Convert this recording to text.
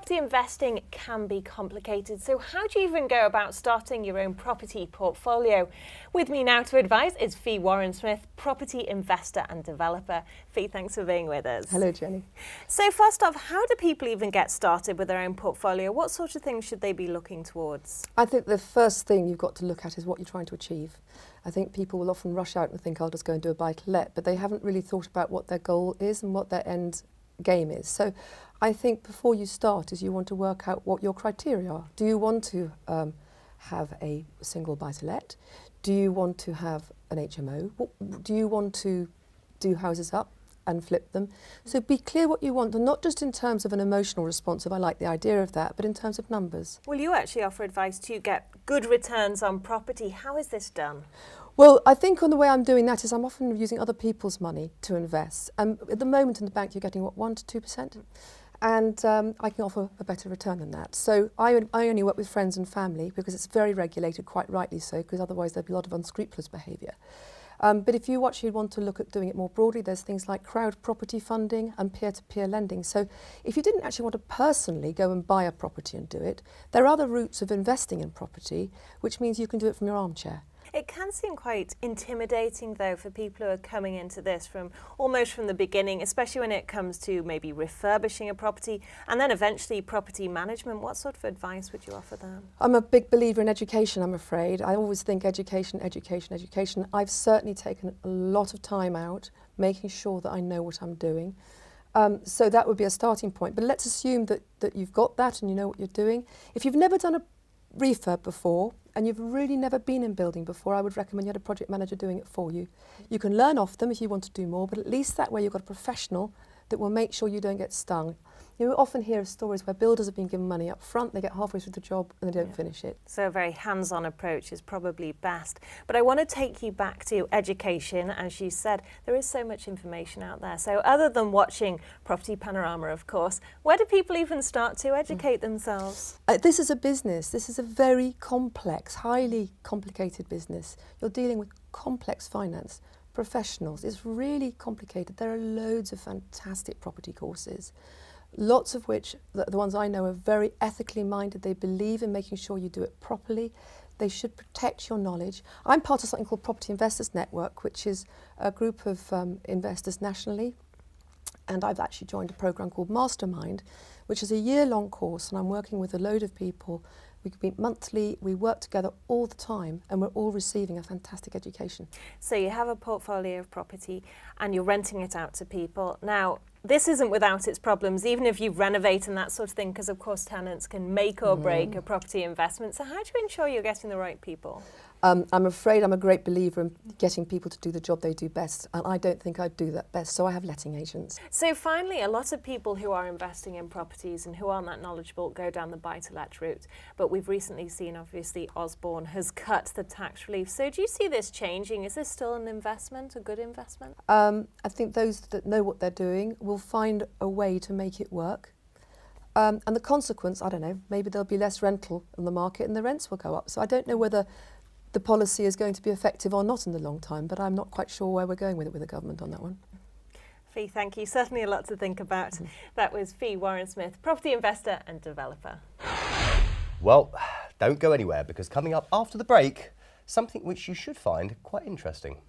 Property investing can be complicated, so how do you even go about starting your own property portfolio? With me now to advise is Fee Warren-Smith, property investor and developer. Fee, thanks for being with us. Hello, Jenny. So first off, how do people even get started with their own portfolio? What sort of things should they be looking towards? I think the first thing you've got to look at is what you're trying to achieve. I think people will often rush out and think, I'll just go and do a buy-to-let, but they haven't really thought about what their goal is and what their end game is. So I think before you start is you want to work out what your criteria are. Do you want to have a single buy-to-let? Do you want to have an HMO? Do you want to do houses up and flip them? So be clear what you want, and not just in terms of an emotional response of I like the idea of that, but in terms of numbers. Well, you actually offer advice to get good returns on property. How is this done? Well, I think on the way I'm doing that is I'm often using other people's money to invest. At the moment in the bank you're getting, what, 1 to 2%? And I can offer a better return than that. So I only work with friends and family because it's very regulated, quite rightly so, because otherwise there'd be a lot of unscrupulous behaviour. But if you actually want to look at doing it more broadly, there's things like crowd property funding and peer-to-peer lending. So if you didn't actually want to personally go and buy a property and do it, there are other routes of investing in property, which means you can do it from your armchair. It can seem quite intimidating, though, for people who are coming into this from almost from the beginning, especially when it comes to maybe refurbishing a property and then eventually property management. What sort of advice would you offer them? I'm a big believer in education, I'm afraid. I always think education, education, education. I've certainly taken a lot of time out making sure that I know what I'm doing. So that would be a starting point. But let's assume that you've got that and you know what you're doing. If you've never done a refurb before, and you've really never been in building before, I would recommend you had a project manager doing it for you. You can learn off them if you want to do more, but at least that way you've got a professional that will make sure you don't get stung. You often hear of stories where builders have been given money up front, they get halfway through the job and they don't finish it. So a very hands-on approach is probably best. But I want to take you back to education. As you said, there is so much information out there. So other than watching Property Panorama, of course, where do people even start to educate themselves? This is a business. This is a very complex, highly complicated business. You're dealing with complex finance, professionals. It's really complicated. There are loads of fantastic property courses. Lots of which, the ones I know, are very ethically minded. They believe in making sure you do it properly. They should protect your knowledge. I'm part of something called Property Investors Network, which is a group of investors nationally. And I've actually joined a programme called Mastermind, which is a year-long course, and I'm working with a load of people. We meet monthly, we work together all the time, and we're all receiving a fantastic education. So you have a portfolio of property and you're renting it out to people. Now, this isn't without its problems, even if you renovate and that sort of thing, because of course tenants can make or break a property investment. So how do you ensure you're getting the right people? I'm afraid I'm a great believer in getting people to do the job they do best, and I don't think I'd do that best, so I have letting agents. So finally, a lot of people who are investing in properties and who aren't that knowledgeable go down the buy-to-let route, but we've recently seen, obviously, Osborne has cut the tax relief. So do you see this changing? Is this still an investment, a good investment? I think those that know what they're doing will find a way to make it work. And the consequence, I don't know, maybe there'll be less rental in the market and the rents will go up. So I don't know whether the policy is going to be effective or not in the long time, but I'm not quite sure where we're going with it with the government on that one. Fee, thank you. Certainly a lot to think about. That was Fee Warren-Smith, property investor and developer. Well, don't go anywhere, because coming up after the break, something which you should find quite interesting.